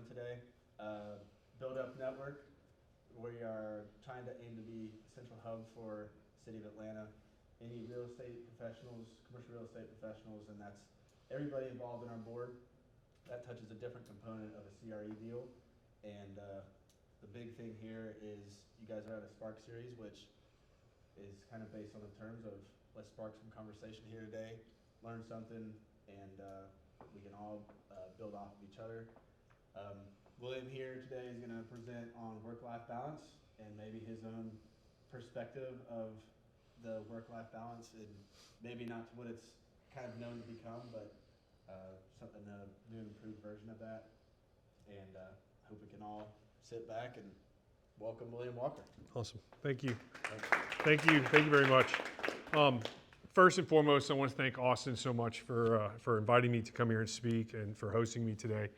Atlanta today. Build Up Network. We are trying to aim to be a central hub for the city of Atlanta. Any real estate professionals, commercial real estate professionals, and that's everybody involved in our board. That touches a different component of a CRE deal. And the big thing here is you guys are at a Spark series, which is kind of based on the terms of let's spark some conversation here today, learn something, and we can all build off of each other. William here today is going to present on work-life balance and maybe his own perspective of the work-life balance, and maybe not to what it's kind of known to become, but something, a new and improved version of that. And I hope we can all sit back and welcome William Walker. Awesome. Thank you. Thank you very much. First and foremost, I want to thank Austin so much for inviting me to come here and speak and for hosting me today.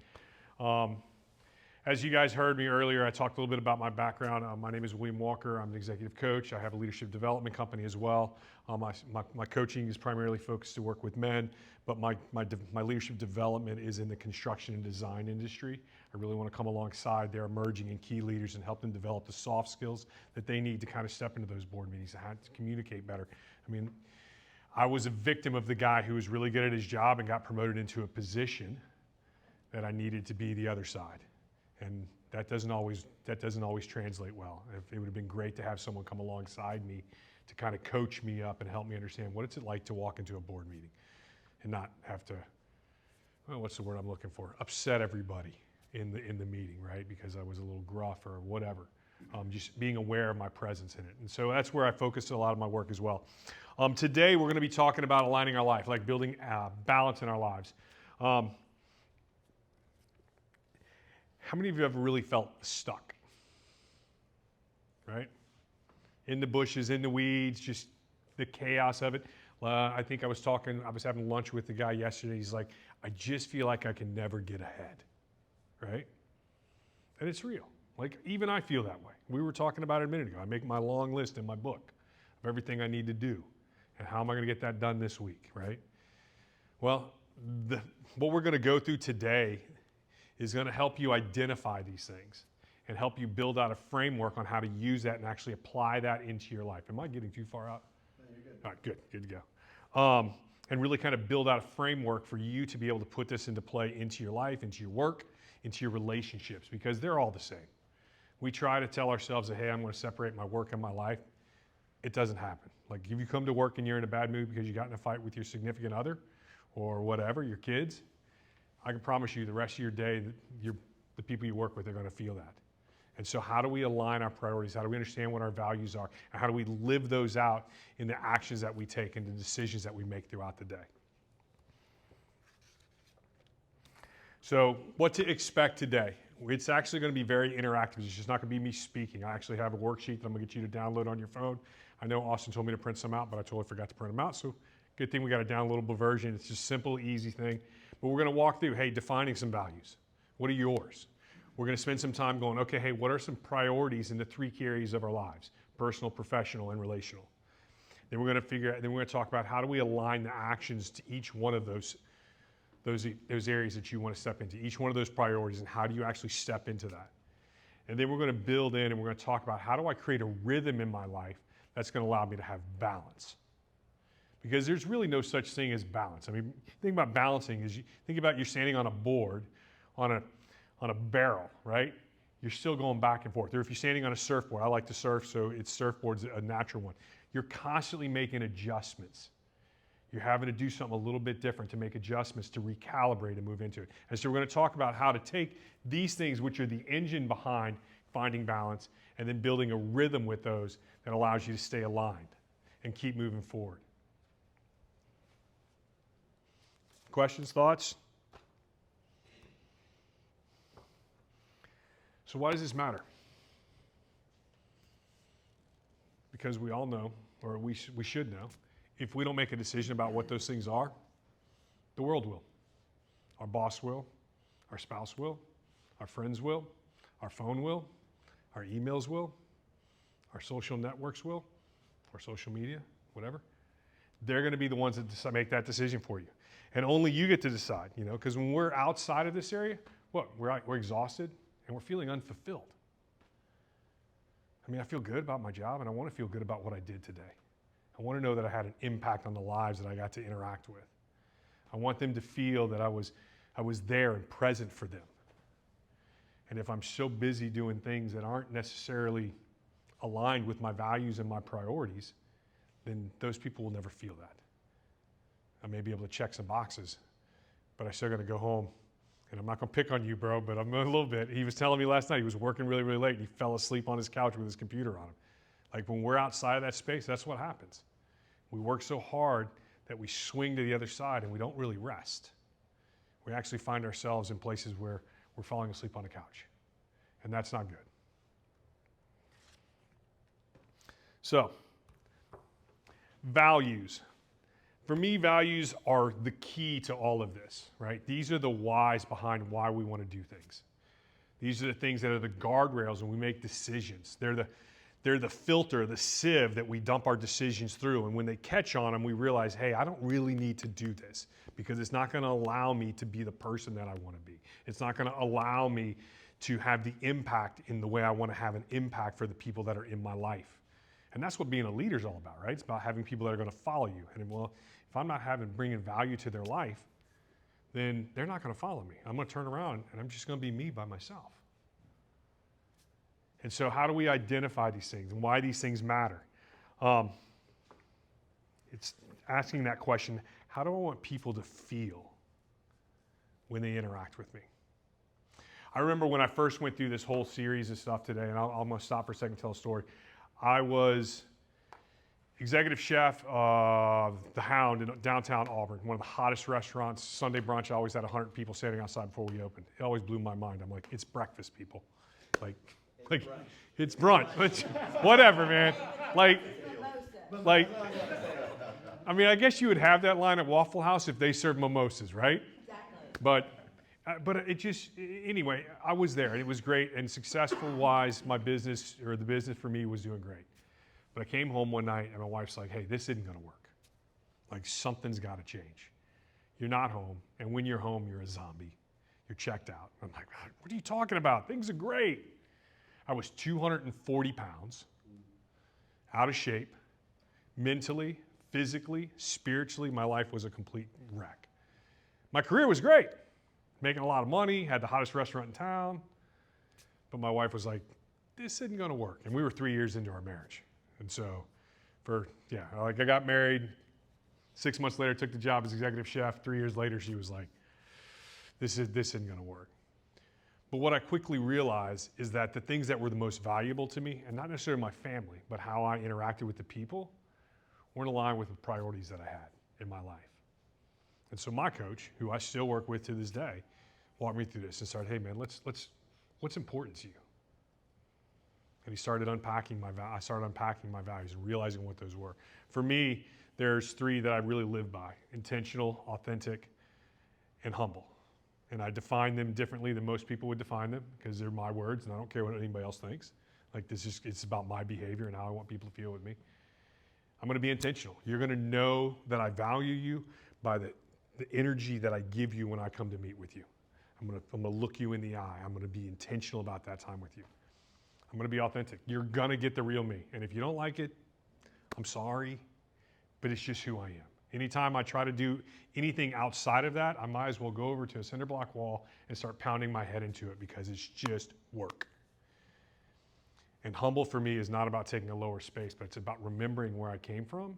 As you guys heard me earlier, I talked a little bit about my background. My name is William Walker. I'm an executive coach. I have a leadership development company as well. My coaching is primarily focused to work with men, but my leadership development is in the construction and design industry. I really want to come alongside their emerging and key leaders and help them develop the soft skills that they need to kind of step into those board meetings and how to communicate better. I mean, I was a victim of the guy who was really good at his job and got promoted into a position that I needed to be the other side. And that doesn't always translate well. It would have been great to have someone come alongside me to kind of coach me up and help me understand what it's like to walk into a board meeting and not have to, well, what's the word I'm looking for? Upset everybody in the meeting, right? Because I was a little gruff or whatever. Just being aware of my presence in it. And so that's where I focused a lot of my work as well. Today we're going to be talking about aligning our life, like building balance in our lives. How many of you ever really felt stuck? Right? In the bushes, in the weeds, just the chaos of it. I think I was having lunch with the guy yesterday. He's like, I just feel like I can never get ahead. Right? And it's real. Like, even I feel that way. We were talking about it a minute ago. I make my long list in my book of everything I need to do and how am I going to get that done this week, right? Well, what we're going to go through today is going to help you identify these things and help you build out a framework on how to use that and actually apply that into your life. Am I getting too far out? No, you're good. All right, good to go. And really kind of build out a framework for you to be able to put this into play into your life, into your work, into your relationships, because they're all the same. We try to tell ourselves that, hey, I'm going to separate my work and my life. It doesn't happen. Like if you come to work and you're in a bad mood because you got in a fight with your significant other or whatever, your kids, I can promise you the rest of your day, the people you work with are going to feel that. And so how do we align our priorities? How do we understand what our values are? And how do we live those out in the actions that we take and the decisions that we make throughout the day? So what to expect today? It's actually going to be very interactive. It's just not going to be me speaking. I actually have a worksheet that I'm going to get you to download on your phone. I know Austin told me to print some out, but I totally forgot to print them out. So good thing we got a downloadable version. It's just simple, easy thing. But we're going to walk through, hey, defining some values. What are yours? We're going to spend some time going, okay, hey, what are some priorities in the three key areas of our lives? Personal, professional, and relational. Then we're going to talk about how do we align the actions to each one of those areas that you want to step into, each one of those priorities, and how do you actually step into that? And then we're going to build in and we're going to talk about how do I create a rhythm in my life that's going to allow me to have balance. Because there's really no such thing as balance. I mean, think about balancing is think about you're standing on a board on a barrel, right? You're still going back and forth. Or if you're standing on a surfboard, I like to surf, so surfboard's a natural one. You're constantly making adjustments. You're having to do something a little bit different to make adjustments to recalibrate and move into it. And so we're going to talk about how to take these things, which are the engine behind finding balance, and then building a rhythm with those that allows you to stay aligned and keep moving forward. Questions, thoughts? So why does this matter? Because we all know, or we should know, if we don't make a decision about what those things are, the world will. Our boss will, our spouse will, our friends will, our phone will, our emails will, our social networks will, or social media, whatever. They're going to be the ones that make that decision for you. And only you get to decide, because when we're outside of this area, what? We're exhausted and we're feeling unfulfilled. I mean, I feel good about my job and I want to feel good about what I did today. I want to know that I had an impact on the lives that I got to interact with. I want them to feel that I was there and present for them. And if I'm so busy doing things that aren't necessarily aligned with my values and my priorities, then those people will never feel that. I may be able to check some boxes, but I still got to go home. And I'm not going to pick on you, bro, but I'm a little bit. He was telling me last night he was working really, really late and he fell asleep on his couch with his computer on him. Like when we're outside of that space, that's what happens. We work so hard that we swing to the other side and we don't really rest. We actually find ourselves in places where we're falling asleep on the couch. And that's not good. So, values. For me, values are the key to all of this, right? These are the whys behind why we want to do things. These are the things that are the guardrails when we make decisions. They're the filter, the sieve that we dump our decisions through. And when they catch on them, we realize, hey, I don't really need to do this because it's not going to allow me to be the person that I want to be. It's not going to allow me to have the impact in the way I want to have an impact for the people that are in my life. And that's what being a leader is all about, right? It's about having people that are going to follow you. And well, if I'm not bringing value to their life, then they're not going to follow me. I'm going to turn around and I'm just going to be me by myself. And so how do we identify these things and why these things matter? It's asking that question, how do I want people to feel when they interact with me? I remember when I first went through this whole series of stuff today, and I'm going to stop for a second and tell a story. I was executive chef of The Hound in downtown Auburn, one of the hottest restaurants. Sunday brunch, I always had 100 people standing outside before we opened. It always blew my mind. I'm like, it's breakfast, people. It's brunch. Whatever, man. I mean, I guess you would have that line at Waffle House if they served mimosas, right? Exactly. But it just, anyway, I was there and it was great, and successful-wise, my business, or the business for me, was doing great. But I came home one night and my wife's like, hey, this isn't gonna work. Like, something's gotta change. You're not home, and when you're home, you're a zombie. You're checked out. I'm like, what are you talking about? Things are great. I was 240 pounds, out of shape, mentally, physically, spiritually, my life was a complete wreck. My career was great. Making a lot of money, had the hottest restaurant in town, but my wife was like, this isn't gonna work. And we were 3 years into our marriage. And so I got married, 6 months later, took the job as executive chef. 3 years later, she was like, this isn't gonna work. But what I quickly realized is that the things that were the most valuable to me, and not necessarily my family, but how I interacted with the people, weren't aligned with the priorities that I had in my life. And so my coach, who I still work with to this day, walked me through this and started, hey man, what's important to you? And he started unpacking I started unpacking my values and realizing what those were. For me, there's 3 that I really live by: intentional, authentic, and humble. And I define them differently than most people would define them because they're my words and I don't care what anybody else thinks. Like, it's about my behavior and how I want people to feel with me. I'm going to be intentional. You're going to know that I value you by the energy that I give you when I come to meet with you. I'm going to look you in the eye. I'm going to be intentional about that time with you. I'm going to be authentic. You're going to get the real me. And if you don't like it, I'm sorry, but it's just who I am. Anytime I try to do anything outside of that, I might as well go over to a cinder block wall and start pounding my head into it because it's just work. And humble for me is not about taking a lower space, but it's about remembering where I came from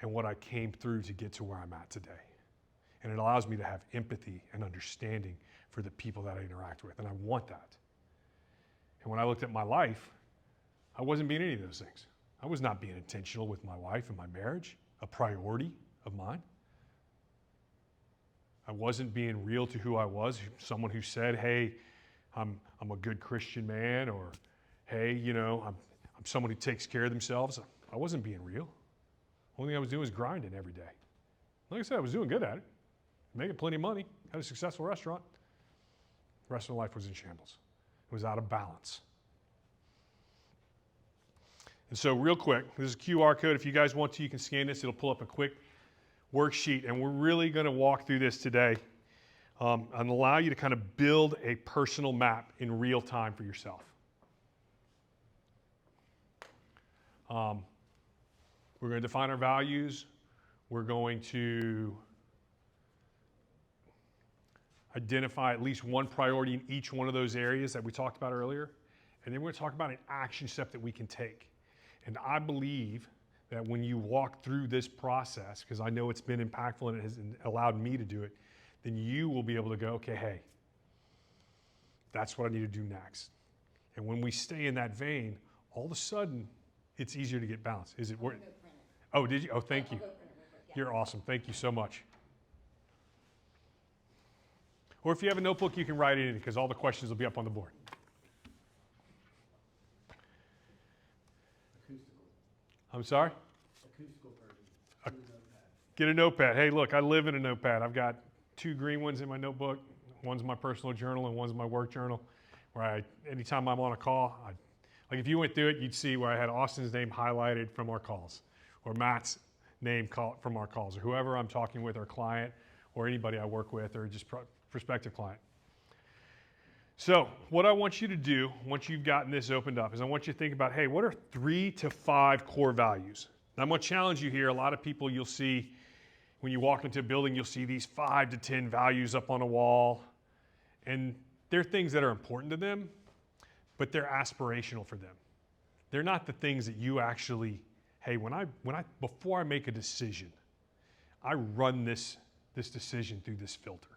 and what I came through to get to where I'm at today. And it allows me to have empathy and understanding for the people that I interact with, and I want that. And when I looked at my life, I wasn't being any of those things. I was not being intentional with my wife and my marriage, a priority of mine. I wasn't being real to who I was, someone who said, hey, I'm a good Christian man, or hey, I'm someone who takes care of themselves. I wasn't being real. The only thing I was doing was grinding every day. Like I said, I was doing good at it, making plenty of money, had a successful restaurant. The rest of my life was in shambles. It was out of balance. And so real quick, this is a QR code. If you guys want to, you can scan this. It'll pull up a quick worksheet, and we're really going to walk through this today. and allow you to kind of build a personal map in real time for yourself. We're going to define our values. We're going to identify at least one priority in each one of those areas that we talked about earlier. And then we're going to talk about an action step that we can take. And I believe that when you walk through this process, because I know it's been impactful and it has allowed me to do it, then you will be able to go, okay, hey, that's what I need to do next. And when we stay in that vein, all of a sudden, it's easier to get balanced. Is it worth? Oh, did you? Oh, thank you. You're awesome. Thank you so much. Or if you have a notebook, you can write it in because all the questions will be up on the board. Acoustical. I'm sorry? Acoustical version. Get a notepad. Hey, look, I live in a notepad. I've got 2 green ones in my notebook. One's my personal journal and one's my work journal. Where anytime I'm on a call, like if you went through it, you'd see where I had Austin's name highlighted from our calls, or Matt's name from our calls, or whoever I'm talking with, or client, or anybody I work with, or just prospective client. So what I want you to do, once you've gotten this opened up, is I want you to think about, hey, what are 3 to 5 core values? Now I'm going to challenge you here. A lot of people you'll see, when you walk into a building, you'll see these 5 to 10 values up on a wall, and they're things that are important to them, but they're aspirational for them. They're not the things that you actually, hey, before I make a decision, I run this decision through this filter.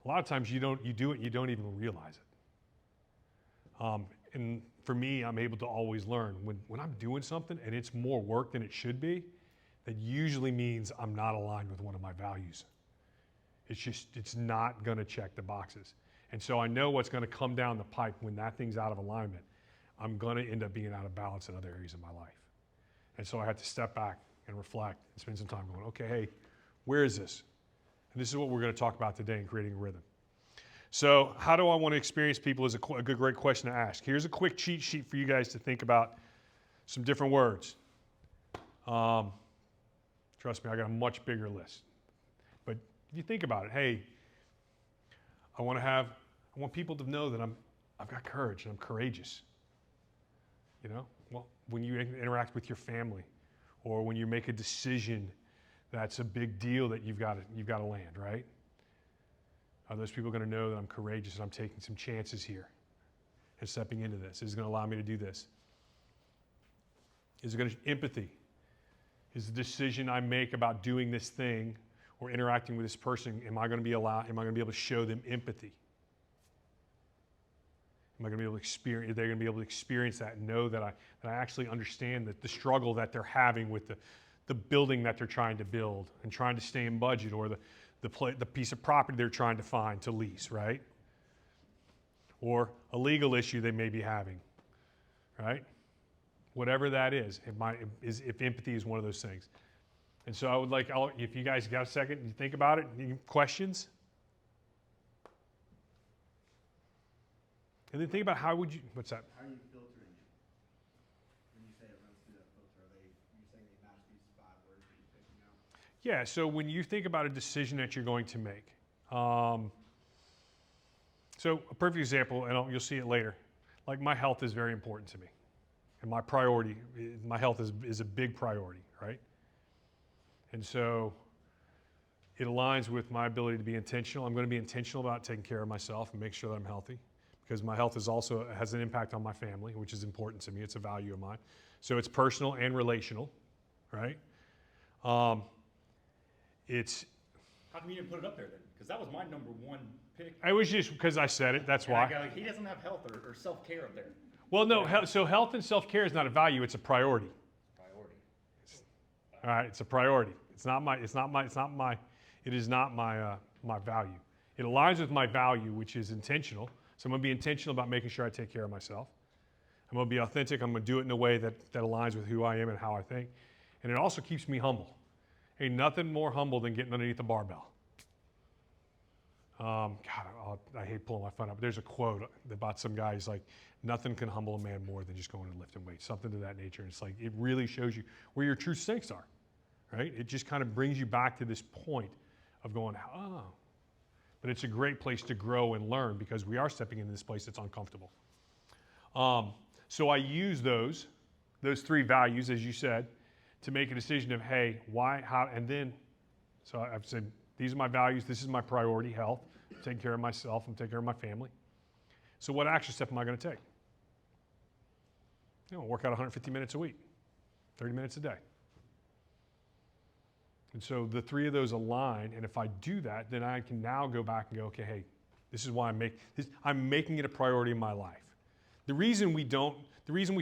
A lot of times you do it and you don't even realize it. And for me, I'm able to always learn. When I'm doing something and it's more work than it should be, that usually means I'm not aligned with one of my values. It's not gonna check the boxes. And so I know what's gonna come down the pipe when that thing's out of alignment. I'm gonna end up being out of balance in other areas of my life. And so I had to step back and reflect and spend some time going, okay, hey, where is this? And this is what we're gonna talk about today in creating a rhythm. So how do I wanna experience people is a great question to ask. Here's a quick cheat sheet for you guys to think about some different words. Trust me, I got a much bigger list. But if you think about it, hey, I want people to know that I've got courage and I'm courageous. You know, well, when you interact with your family, or when you make a decision that's a big deal that you've got to land, right? Are those people going to know that I'm courageous and I'm taking some chances here and stepping into this? Is it going to allow me to do this? Is it going to empathy? Is the decision I make about doing this thing or interacting with this person, am I going to be able to show them empathy? Am I going to be able to experience, are they going to be able to experience that and know that I actually understand that the struggle that they're having with the building that they're trying to build and trying to stay in budget, or the piece of property they're trying to find to lease, right? Or a legal issue they may be having, right? Whatever that is, if empathy is one of those things. And so I would like, if you guys got a second, you think about it, any questions? And then think about what's that? How are you filtering it? When you say it runs through that filter, are you saying they match these 5 words that you're picking out? Yeah, so when you think about a decision that you're going to make, so a perfect example, and you'll see it later, like my health is very important to me. And my priority, my health is a big priority, right? And so it aligns with my ability to be intentional. I'm going to be intentional about taking care of myself and make sure that I'm healthy, because my health has an impact on my family, which is important to me. It's a value of mine. So it's personal and relational, right? It's. How come you didn't put it up there then? Because that was my number 1 pick. It was just because I said it. That's And why. I go, he doesn't have health or self-care up there. Well, no. So health and self-care is not a value. It's a priority. Priority. All right. It's a priority. It is not my value. It aligns with my value, which is intentional. So I'm going to be intentional about making sure I take care of myself. I'm going to be authentic. I'm going to do it in a way that aligns with who I am and how I think. And it also keeps me humble. Ain't nothing more humble than getting underneath the barbell. God, I hate pulling my phone up. But there's a quote about some guy. He's like, nothing can humble a man more than just going and lifting weights, something to that nature. And it's like, it really shows you where your true strengths are, right? It just kind of brings you back to this point of going, oh, but it's a great place to grow and learn because we are stepping into this place that's uncomfortable. So I use those 3 values, as you said, to make a decision of, hey, why, how, and then, so I've said, these are my values, this is my priority, health, I'm taking care of myself, I'm taking care of my family. So what action step am I going to take? Work out 150 minutes a week, 30 minutes a day. And so the 3 of those align, and if I do that, then I can now go back and go, okay, hey, this is why I'm making it a priority in my life. The reason we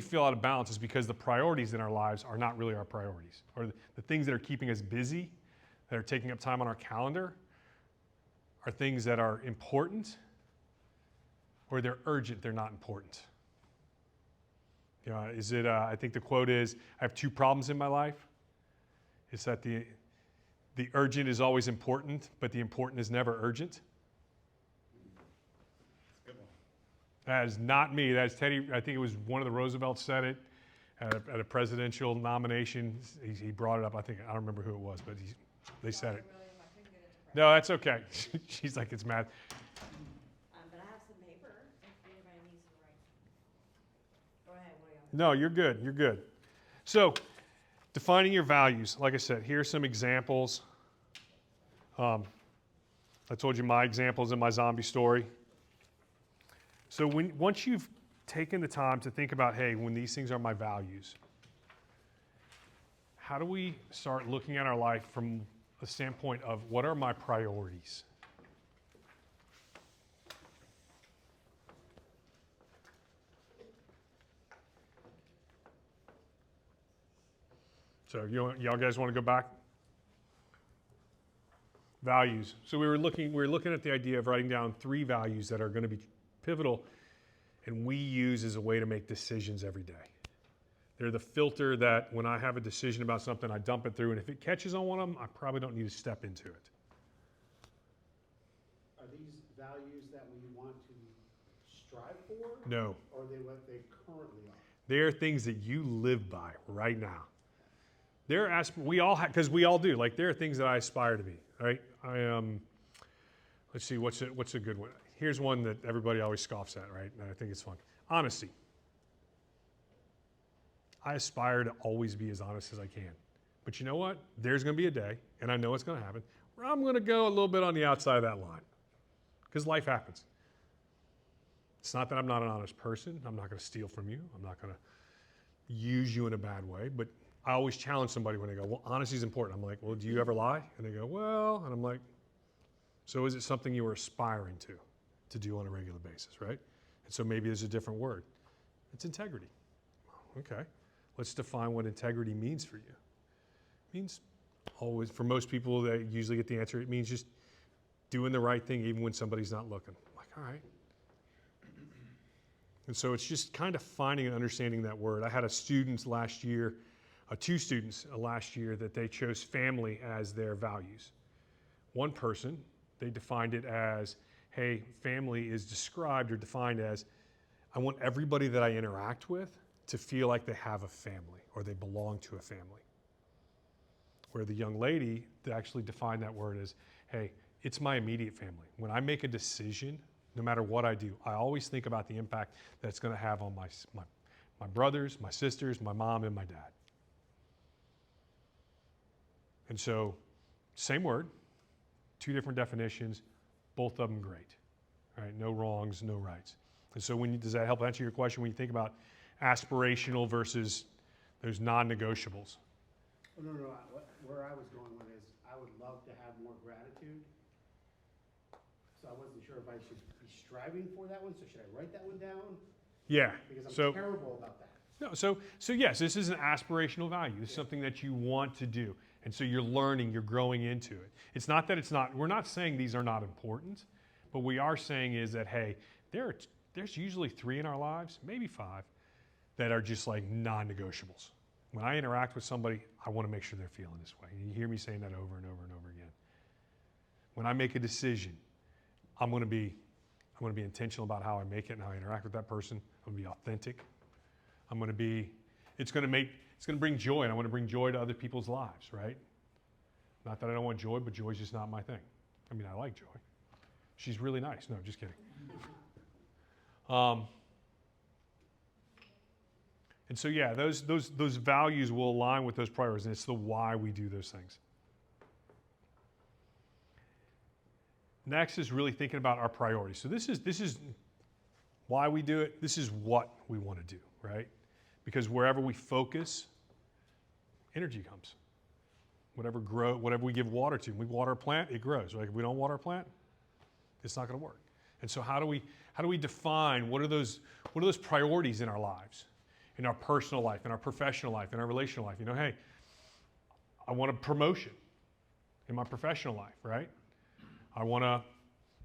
feel out of balance is because the priorities in our lives are not really our priorities, or the things that are keeping us busy, that are taking up time on our calendar, are things that are important, or they're urgent, they're not important. I think the quote is, I have 2 problems in my life. It's that the urgent is always important, but the important is never urgent. That's a good one. That is not me. That's Teddy. I think it was one of the Roosevelts said it at a presidential nomination. He brought it up. I don't remember who it was, but they said it. No, that's okay. She's like, it's mad. But I have some paper if anybody needs to write. Go ahead, William. No, you're good. You're good. So, defining your values. Like I said, here's some examples. I told you my examples in my zombie story. So once you've taken the time to think about, hey, when these things are my values, how do we start looking at our life from a standpoint of what are my priorities? So y'all guys want to go back? Values. So we were looking at the idea of writing down 3 values that are going to be pivotal and we use as a way to make decisions every day. They're the filter that when I have a decision about something, I dump it through, and if it catches on one of them, I probably don't need to step into it. Are these values that we want to strive for? No. Or are they what they currently are? They are things that you live by right now. We all have, because we all do. Like, there are things that I aspire to be, right? Let's see, what's a good one? Here's one that everybody always scoffs at, right? And I think it's fun. Honesty. I aspire to always be as honest as I can. But you know what? There's going to be a day, and I know it's going to happen, where I'm going to go a little bit on the outside of that line. Because life happens. It's not that I'm not an honest person. I'm not going to steal from you. I'm not going to use you in a bad way. But I always challenge somebody when they go, well, honesty is important. I'm like, well, do you ever lie? And they go, well, and I'm like, so is it something you were aspiring to do on a regular basis, right? And so maybe there's a different word. It's integrity. Okay. Let's define what integrity means for you. It means always, for most people, they usually get the answer, it means just doing the right thing even when somebody's not looking. I'm like, all right. And so it's just kind of finding and understanding that word. I had students last year, 2 students last year, that they chose family as their values. One person, they defined it as, hey, family is described or defined as, I want everybody that I interact with to feel like they have a family or they belong to a family. Where the young lady actually defined that word as, hey, it's my immediate family. When I make a decision, no matter what I do, I always think about the impact that it's going to have on my brothers, my sisters, my mom, and my dad. And so, same word, 2 different definitions, both of them great. All right, no wrongs, no rights. And so does that help answer your question when you think about aspirational versus those non-negotiables? Oh, no. Where I was going with is I would love to have more gratitude. So I wasn't sure if I should be striving for that one. So should I write that one down? Yeah. Because I'm terrible about that. No, so yes, this is an aspirational value. This is something that you want to do. And so you're learning, you're growing into it. It's not that we're not saying these are not important, but we are saying is that, hey, there's usually 3 in our lives, maybe 5, that are just like non-negotiables. When I interact with somebody, I want to make sure they're feeling this way. And you hear me saying that over and over and over again. When I make a decision, I'm going to be intentional about how I make it and how I interact with that person. I'm going to be authentic. It's going to bring joy, and I want to bring joy to other people's lives, right? Not that I don't want joy, but joy is just not my thing. I mean, I like joy. She's really nice. No, just kidding. And so, yeah, those values will align with those priorities, and it's the why we do those things. Next is really thinking about our priorities. So this is why we do it. This is what we want to do, right? Because wherever we focus, energy comes. Whatever we give water to, we water a plant, it grows. Right? If we don't water a plant, it's not going to work. And so, how do we define what are those priorities in our lives, in our personal life, in our professional life, in our relational life? You know, hey, I want a promotion in my professional life, right? I want a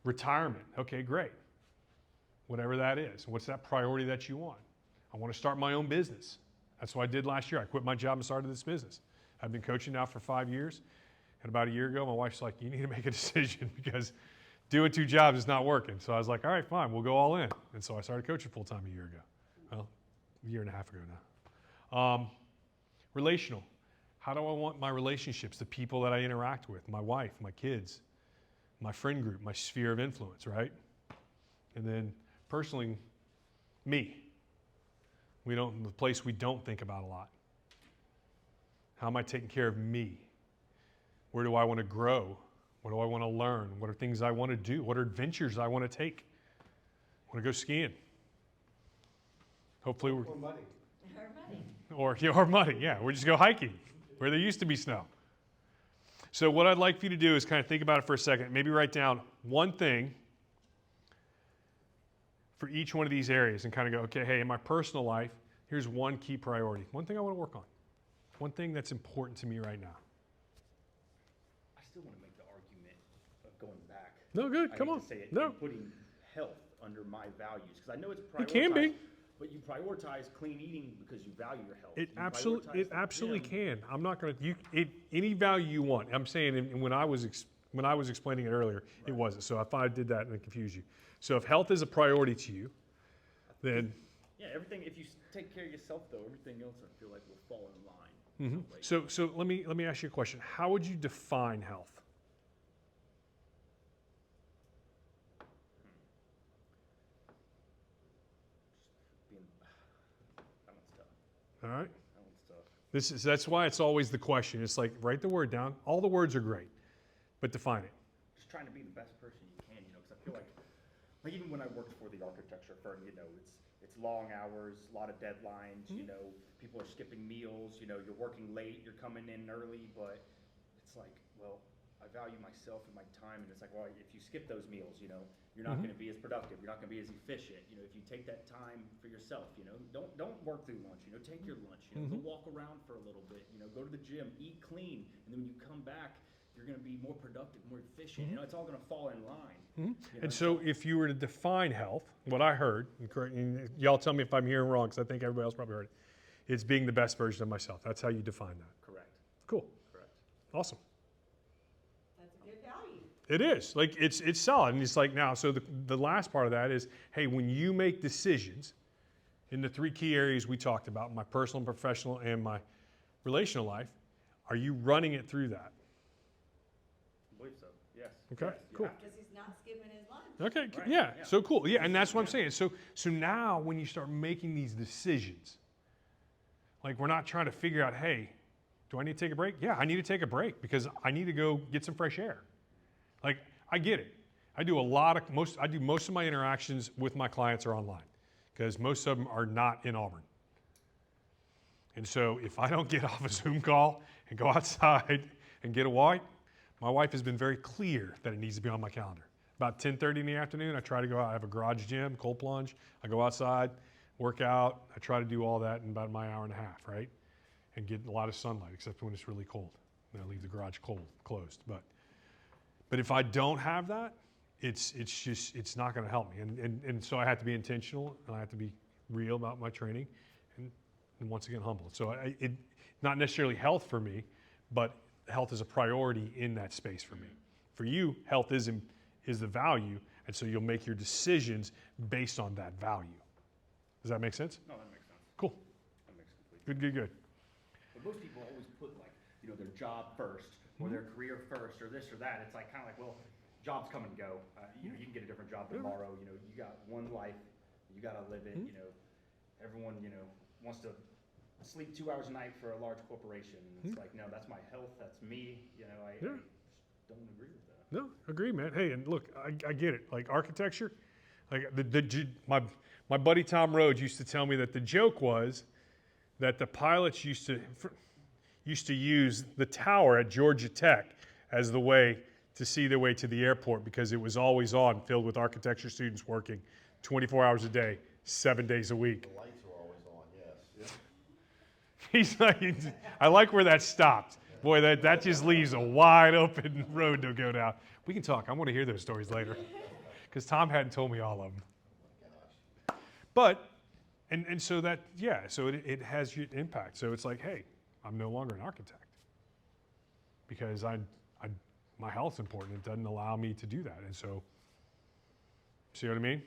retirement. Okay, great. Whatever that is. What's that priority that you want? I want to start my own business. That's what I did last year. I quit my job and started this business. I've been coaching now for 5 years. And about a year ago, my wife's like, you need to make a decision because doing 2 jobs is not working. So I was like, all right, fine, we'll go all in. And so I started coaching full time a year ago. Well, a year and a half ago now. Relational. How do I want my relationships, the people that I interact with, my wife, my kids, my friend group, my sphere of influence, right? And then personally, me. The place we don't think about a lot. How am I taking care of me? Where do I want to grow? What do I want to learn? What are things I want to do? What are adventures I want to take? I want to go skiing. Hopefully we're... Or money. Or money, yeah. We just go hiking where there used to be snow. So what I'd like for you to do is kind of think about it for a second. Maybe write down one thing for each one of these areas and kind of go, okay, hey, in my personal life, here's one key priority. One thing I want to work on. One thing that's important to me right now. I still want to make the argument of going back. No, good. Come on. To say it, No. and putting health under my values, because I know it's prioritized. It can be. But you prioritize clean eating because you value your health. It You absolutely prioritize the gym. can. I'm not going to. Any value you want. I'm saying, and when I was explaining it earlier, it wasn't. So if I did that and it confused you. So if health is a priority to you, then Yeah, everything. If you take care of yourself, though, everything else I feel like will fall in line. Like, so let me ask you a question. How would you define health? being, that one's tough. All right. That one's tough. That's why it's always the question. It's like write the word down. All the words are great, but define it. Just trying to be the best person you can, because I feel like even when I worked for the architecture firm, it's long hours, a lot of deadlines, people are skipping meals, you're working late, you're coming in early, but it's like, well, I value myself and my time, and it's like, well, if you skip those meals, you're not going to be as productive, you're not going to be as efficient, if you take that time for yourself, don't work through lunch, take your lunch, go walk around for a little bit, go to the gym, eat clean, and then when you come back, you're going to be more productive, more efficient. It's all going to fall in line. And so if you were to define health, what I heard, and y'all tell me if I'm hearing wrong, because I think everybody else probably heard it, it's being the best version of myself. That's how you define that. Correct. Cool. Correct. Awesome. That's a good value. It is. Like, it's solid. And it's like now, so the last part of that is, hey, when you make decisions in the 3 key areas we talked about, my personal and professional and my relational life, are you running it through that? I believe so. Yes. Okay, Yes, you cool. have to. Because he's not skipping his lunch. Okay, Right, yeah, yeah. so cool. Yeah, and that's what I'm saying. So now when you start making these decisions, like we're not trying to figure out, hey, do I need to take a break? Yeah, I need to take a break because I need to go get some fresh air. Like, I get it. I do most of my interactions with my clients are online because most of them are not in Auburn. And so if I don't get off a Zoom call and go outside and get a walk, my wife has been very clear that it needs to be on my calendar. About 10:30 in the afternoon, I try to go out. I have a garage gym, cold plunge. I go outside, work out. I try to do all that in about my hour and a half, right? And get a lot of sunlight, except when it's really cold. Then I leave the garage closed. But if I don't have that, it's not going to help me. And so I have to be intentional, and I have to be real about my training, and once again, humble. So not necessarily health for me, but health is a priority in that space for me. For you, health is the value, and so you'll make your decisions based on that value. Does that make sense? No, that makes sense. Cool. That makes complete sense. Good. But most people always put their job first or their career first or this or that. It's like kind of like, well, jobs come and go. You know, you can get a different job tomorrow. You know, you got one life, you got to live it. You know, everyone, you know, wants to sleep 2 hours a night for a large corporation. It's like, no, that's my health. That's me. You know, I don't agree with that. No, agree, man. Hey, and look, I get it. Like architecture, like my buddy Tom Rhodes used to tell me that the joke was that the pilots used to use the tower at Georgia Tech as the way to see their way to the airport because it was always on, filled with architecture students working 24 hours a day, 7 days a week. The lights are always on, yes. He's like, I like where that stopped. Boy, that just leaves a wide open road to go down. We can talk. I want to hear those stories later because Tom hadn't told me all of them. But, and so that, yeah, so it has your impact. So it's like, hey, I'm no longer an architect because my health's important. It doesn't allow me to do that. And so, see what I mean?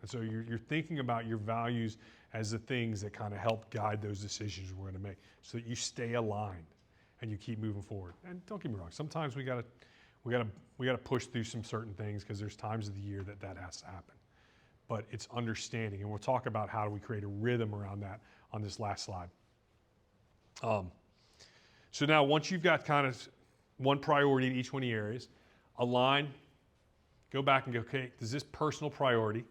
And so you're thinking about your values as the things that kind of help guide those decisions we're going to make so that you stay aligned and you keep moving forward. And don't get me wrong, sometimes we gotta push through some certain things because there's times of the year that has to happen. But it's understanding, and we'll talk about how do we create a rhythm around that on this last slide. So now once you've got kind of one priority in each one of the areas, align, go back and go, okay, does this personal priority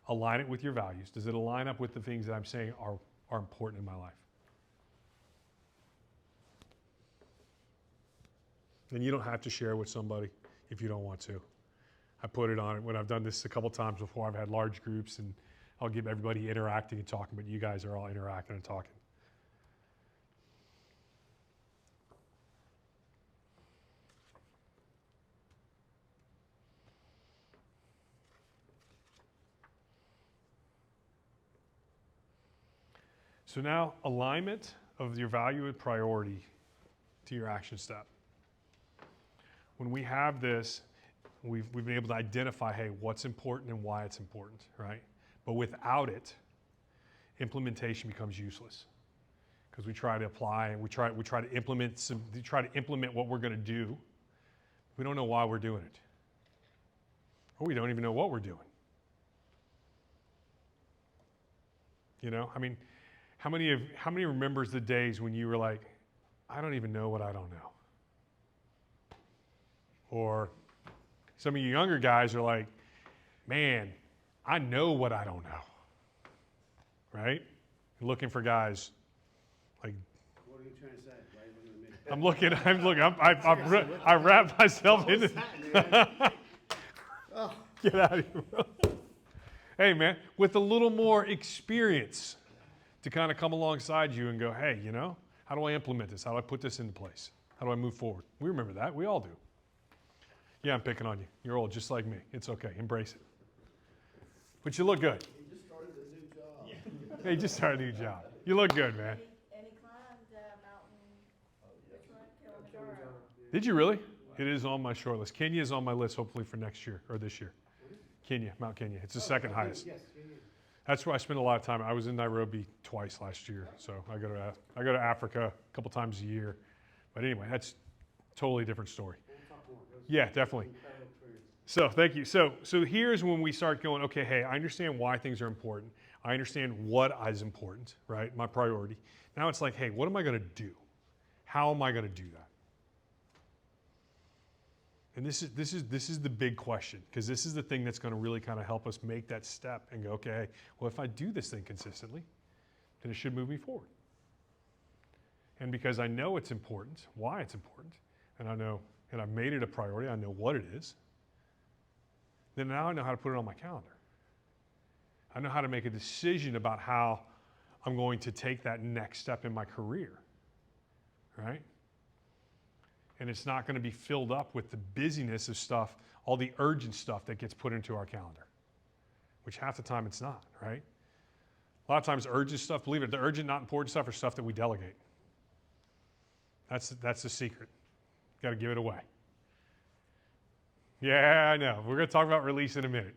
align it with your values? Does it align up with the things that I'm saying are important in my life? And you don't have to share with somebody if you don't want to. I put it on it when I've done this a couple times before. I've had large groups and I'll give everybody interacting and talking, but you guys are all interacting and talking. So now alignment of your value and priority to your action step. When we have this, we've been able to identify, hey, what's important and why it's important, right? But without it, implementation becomes useless because we try to apply and we try to implement what we're going to do. We don't know why we're doing it, or we don't even know what we're doing. You know, I mean, how many remembers the days when you were like, I don't even know what I don't know? Or some of you younger guys are like, man, I know what I don't know, right? You're looking for guys like. What are you trying to say? Why are you looking at me? I wrapped myself into. Get out of here. Hey, man, with a little more experience to kind of come alongside you and go, hey, you know, how do I implement this? How do I put this into place? How do I move forward? We remember that. We all do. Yeah, I'm picking on you. You're old, just like me. It's okay. Embrace it. But you look good. He just started a new job. Yeah. Hey, you just started a new job. You look good, man. And he climbed mountain, which one? Kilimanjaro. Did you really? It is on my short list. Kenya is on my list, hopefully for next year or this year. Kenya, Mount Kenya. It's the second highest. Yes. That's where I spend a lot of time. I was in Nairobi twice last year, so I go to Africa a couple times a year. But anyway, that's a totally different story. Yeah, definitely. So thank you. So here's when we start going, okay, hey, I understand why things are important. I understand what is important, right? My priority. Now it's like, hey, what am I going to do? How am I going to do that? And this is the big question, because this is the thing that's going to really kind of help us make that step and go, okay, well, if I do this thing consistently, then it should move me forward. And because I know it's important, why it's important, and I know, and I've made it a priority, I know what it is, then now I know how to put it on my calendar. I know how to make a decision about how I'm going to take that next step in my career, right? And it's not going to be filled up with the busyness of stuff, all the urgent stuff that gets put into our calendar, which half the time it's not, right? A lot of times urgent stuff, believe it, the urgent, not important stuff are stuff that we delegate. That's the secret. Got to give it away. Yeah, I know. We're going to talk about release in a minute.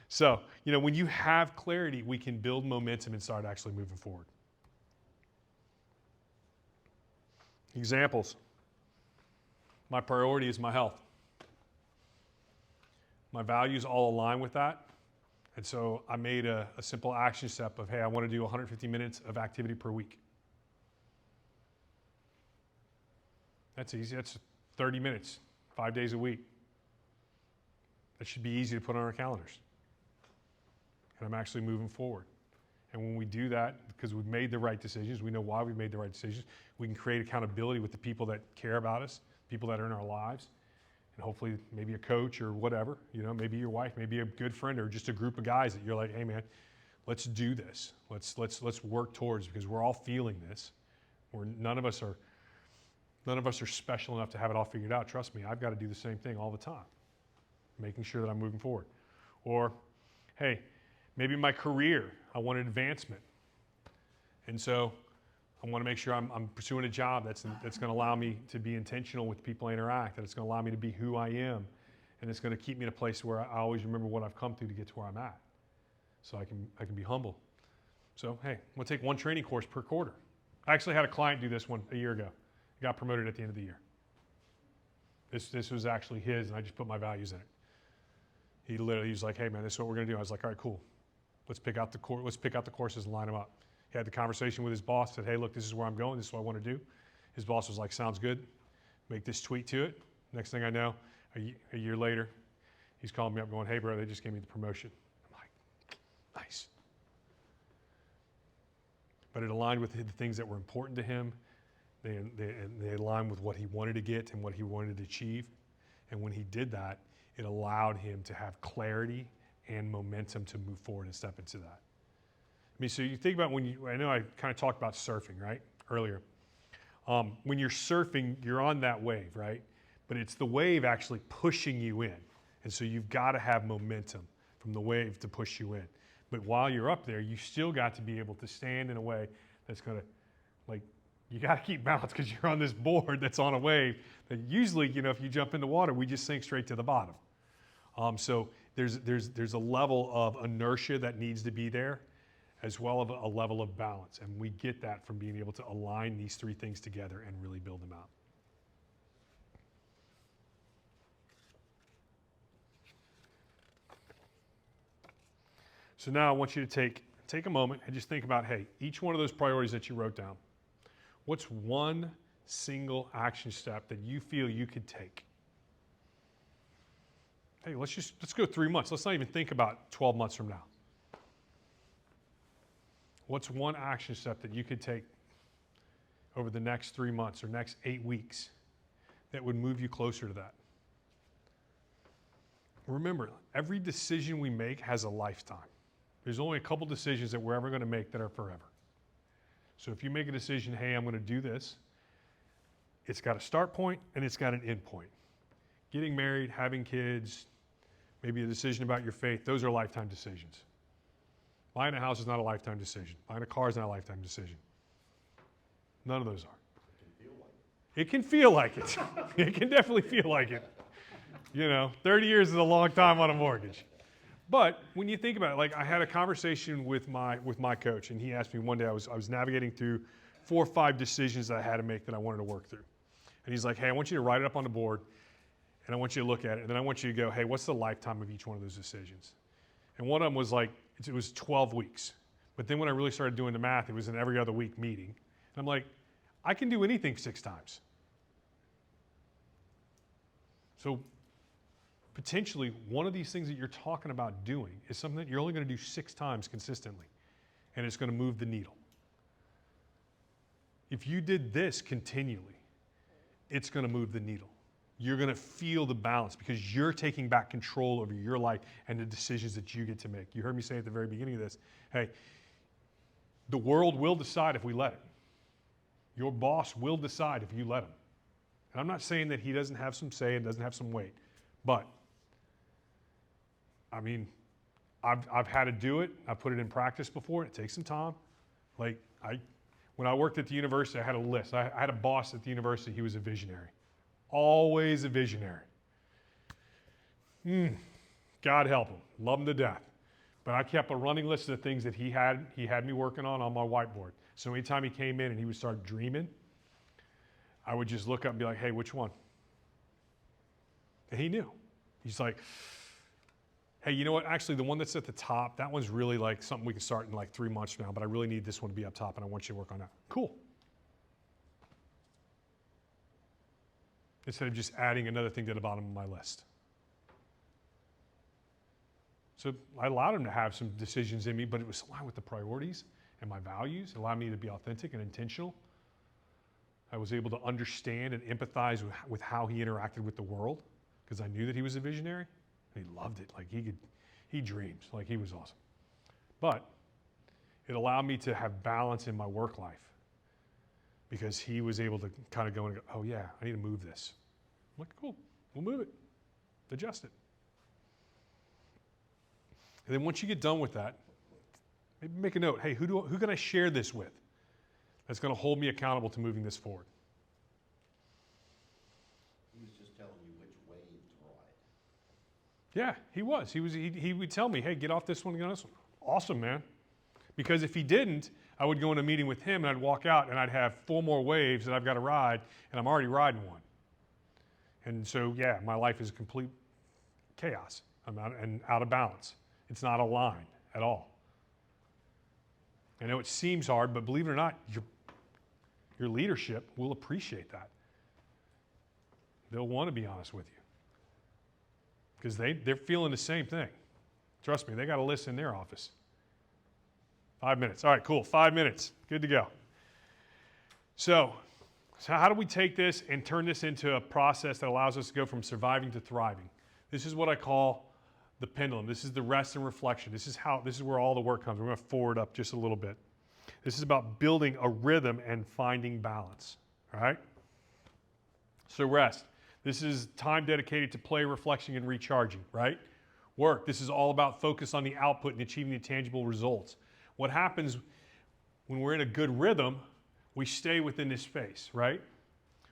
So, you know, when you have clarity, we can build momentum and start actually moving forward. Examples. My priority is my health. My values all align with that. And so I made a simple action step of, hey, I want to do 150 minutes of activity per week. That's easy. That's 30 minutes, 5 days a week. That should be easy to put on our calendars. And I'm actually moving forward. And when we do that, because we've made the right decisions, we know why we've made the right decisions, we can create accountability with the people that care about us, people that are in our lives, and hopefully maybe a coach or whatever, maybe your wife, maybe a good friend, or just a group of guys that you're like, hey man, let's do this. Let's work towards, because we're all feeling this. None of us are special enough to have it all figured out. Trust me, I've got to do the same thing all the time, making sure that I'm moving forward. Or, hey, maybe my career, I want an advancement. And so I want to make sure I'm pursuing a job that's going to allow me to be intentional with the people I interact, that it's going to allow me to be who I am, and it's going to keep me in a place where I always remember what I've come through to get to where I'm at. So I can be humble. So, hey, I'm going to take one training course per quarter. I actually had a client do this one a year ago. He got promoted at the end of the year. This was actually his, and I just put my values in it. He was like, hey man, this is what we're going to do. I was like, all right, cool. Let's pick out the courses and line them up. He had the conversation with his boss, said, hey, look, this is where I'm going. This is what I want to do. His boss was like, sounds good. Make this tweak to it. Next thing I know, a year later, he's calling me up going, hey, bro, they just gave me the promotion. I'm like, nice. But it aligned with the things that were important to him. They aligned with what he wanted to get and what he wanted to achieve. And when he did that, it allowed him to have clarity and momentum to move forward and step into that. I mean, so you think about I know I kind of talked about surfing, right, earlier. When you're surfing, you're on that wave, right? But it's the wave actually pushing you in. And so you've got to have momentum from the wave to push you in. But while you're up there, you still got to be able to stand in a way that's going to, like, you got to keep balance because you're on this board that's on a wave that usually, if you jump in the water, we just sink straight to the bottom. So there's a level of inertia that needs to be there, as well as a level of balance. And we get that from being able to align these three things together and really build them out. So now I want you to take a moment and just think about, hey, each one of those priorities that you wrote down, what's one single action step that you feel you could take? Hey, let's go 3 months. Let's not even think about 12 months from now. What's one action step that you could take over the next 3 months or next 8 weeks that would move you closer to that? Remember, every decision we make has a lifetime. There's only a couple decisions that we're ever going to make that are forever. So if you make a decision, hey, I'm going to do this, it's got a start point and it's got an end point. Getting married, having kids, maybe a decision about your faith, those are lifetime decisions. Buying a house is not a lifetime decision. Buying a car is not a lifetime decision. None of those are. It can feel like it. It can definitely feel like it. 30 years is a long time on a mortgage. But when you think about it, like I had a conversation with my coach, and he asked me one day, I was navigating through 4 or 5 decisions that I had to make that I wanted to work through. And he's like, hey, I want you to write it up on the board, and I want you to look at it, and then I want you to go, hey, what's the lifetime of each one of those decisions? And one of them was like, it was 12 weeks. But then when I really started doing the math, it was an every other week meeting. And I'm like, I can do anything 6 times. So potentially one of these things that you're talking about doing is something that you're only going to do 6 times consistently, and it's going to move the needle. If you did this continually, it's going to move the needle. You're going to feel the balance because you're taking back control over your life and the decisions that you get to make. You heard me say at the very beginning of this, hey, the world will decide if we let it. Your boss will decide if you let him. And I'm not saying that he doesn't have some say and doesn't have some weight, but I mean, I've had to do it. I've put it in practice before. It takes some time. When I worked at the university, I had a list. I had a boss at the university. He was a visionary. Always a visionary. God help him. Love him to death. But I kept a running list of the things that he had me working on my whiteboard. So anytime he came in and he would start dreaming, I would just look up and be like, hey, which one? And he knew. He's like, hey, you know what? Actually, the one that's at the top, that one's really like something we can start in like 3 months from now, but I really need this one to be up top and I want you to work on that. Cool. Instead of just adding another thing to the bottom of my list. So I allowed him to have some decisions in me, but it was aligned with the priorities and my values. It allowed me to be authentic and intentional. I was able to understand and empathize with how he interacted with the world because I knew that he was a visionary. And he loved it. Like he dreams. Like he was awesome. But it allowed me to have balance in my work life because he was able to kind of go and go, oh yeah, I need to move this. I'm like, cool, we'll move it, adjust it. And then once you get done with that, maybe make a note, hey, who can I share this with that's going to hold me accountable to moving this forward? He was just telling you which wave to ride. Yeah, he was. He would tell me, hey, get off this one, get on this one. Awesome, man. Because if he didn't, I would go in a meeting with him and I'd walk out and I'd have 4 more waves that I've got to ride and I'm already riding one. And so, yeah, my life is complete chaos. I'm out of balance. It's not aligned at all. I know it seems hard, but believe it or not, your leadership will appreciate that. They'll want to be honest with you because they're feeling the same thing. Trust me, they got a list in their office. 5 minutes. All right, cool. 5 minutes. Good to go. So how do we take this and turn this into a process that allows us to go from surviving to thriving? This is what I call the pendulum. This is the rest and reflection. This is where all the work comes. We're going to forward up just a little bit. This is about building a rhythm and finding balance. All right? So rest. This is time dedicated to play, reflection, and recharging, right? Work. This is all about focus on the output and achieving the tangible results. What happens when we're in a good rhythm, we stay within this space, right?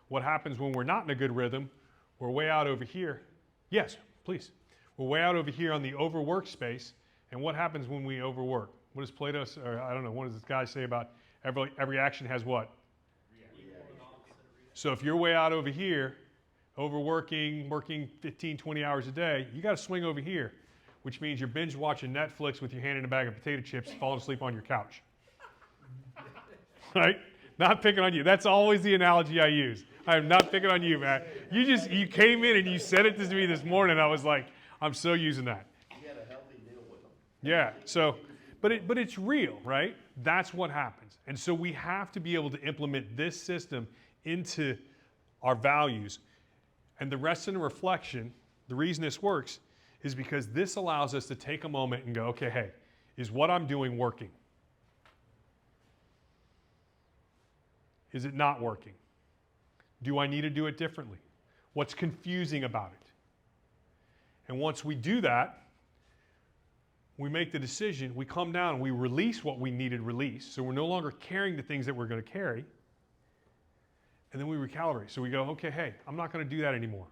What happens when we're not in a good rhythm, we're way out over here. Yes, please. We're way out over here on the overwork space. And what happens when we overwork? What does Plato, or I don't know, what does this guy say about every action has what? So if you're way out over here, overworking, working 15, 20 hours a day, you got to swing over here, which means you're binge watching Netflix with your hand in a bag of potato chips, falling asleep on your couch. Right? Not picking on you. That's always the analogy I use. I am not picking on you, man. You came in and you said it to me this morning. I was like, I'm so using that. He had a healthy deal with him. Yeah. So, but it's real, right? That's what happens. And so we have to be able to implement this system into our values. And the rest and reflection, the reason this works is because this allows us to take a moment and go, okay, hey, is what I'm doing working? Is it not working? Do I need to do it differently? What's confusing about it? And once we do that, we make the decision, we come down and we release what we needed released. So we're no longer carrying the things that we're going to carry. And then we recalibrate. So we go, okay, hey, I'm not going to do that anymore.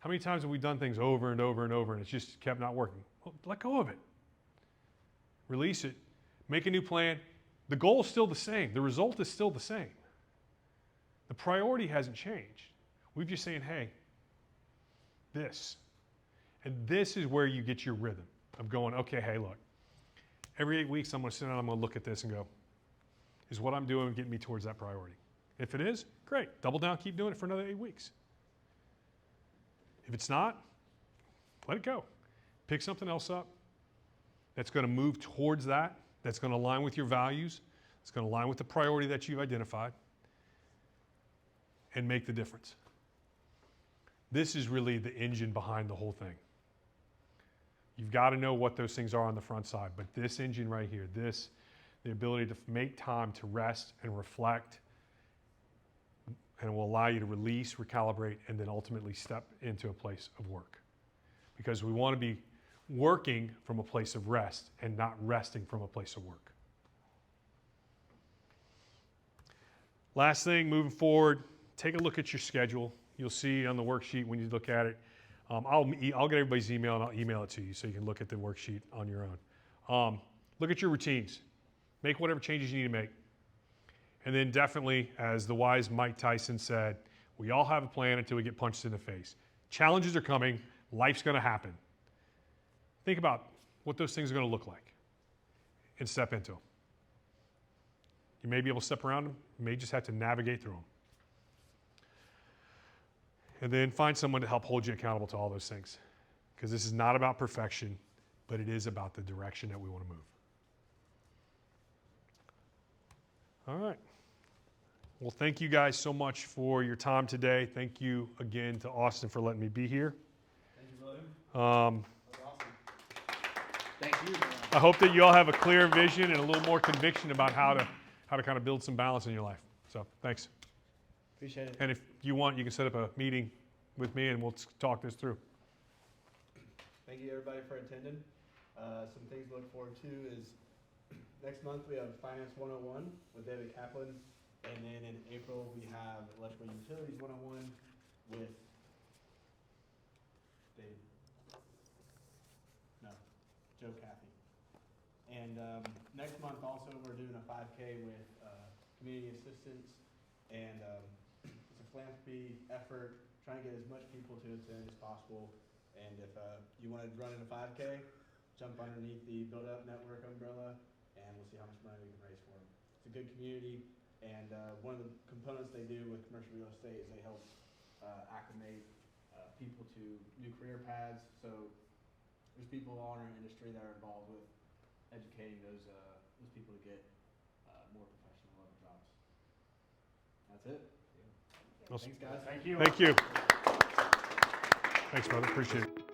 How many times have we done things over and over and over and it's just kept not working? Well, let go of it. Release it. Make a new plan. The goal is still the same. The result is still the same. The priority hasn't changed. We're just saying, hey, this. And this is where you get your rhythm of going, okay, hey, look, every 8 weeks I'm going to sit down, I'm going to look at this and go, is what I'm doing getting me towards that priority? If it is, great. Double down, keep doing it for another 8 weeks. If it's not, let it go. Pick something else up that's going to move towards that, that's going to align with your values, it's going to align with the priority that you've identified, and make the difference. This is really the engine behind the whole thing. You've got to know what those things are on the front side, but this engine right here, the ability to make time to rest and reflect, and it will allow you to release, recalibrate, and then ultimately step into a place of work. Because we want to be working from a place of rest and not resting from a place of work. Last thing, moving forward, take a look at your schedule. You'll see on the worksheet when you look at it. I'll get everybody's email and I'll email it to you so you can look at the worksheet on your own. Look at your routines. Make whatever changes you need to make. And then definitely, as the wise Mike Tyson said, we all have a plan until we get punched in the face. Challenges are coming. Life's going to happen. think about what those things are going to look like and step into them. You may be able to step around them. You may just have to navigate through them. And then find someone to help hold you accountable to all those things. Because this is not about perfection, but it is about the direction that we want to move. All right. Well, thank you guys so much for your time today. Thank you again to Austin for letting me be here. Thank you, William. Um, That was awesome. Thank you. I hope that you all have a clear vision and a little more conviction about how to kind of build some balance in your life. So thanks. Appreciate it. And if you want, you can set up a meeting with me and we'll talk this through. Thank you, everybody, for attending. Some things to look forward to is next month we have Finance 101 with David Kaplan. And then in April, we have Electrical Utilities 101 with Joe Cathy. And next month also, we're doing a 5K with community assistance. And it's a philanthropy effort, trying to get as much people to attend as possible. And if you want to run in a 5K, jump underneath the Build Up Network umbrella, and we'll see how much money we can raise for them. It's a good community, and one of the components they do with commercial real estate is they help acclimate people to new career paths. So there's people all in our industry that are involved with educating those people to get more professional level jobs. That's it. Awesome. Thanks, guys. Thank you. Thank you. Thanks, brother. Appreciate it.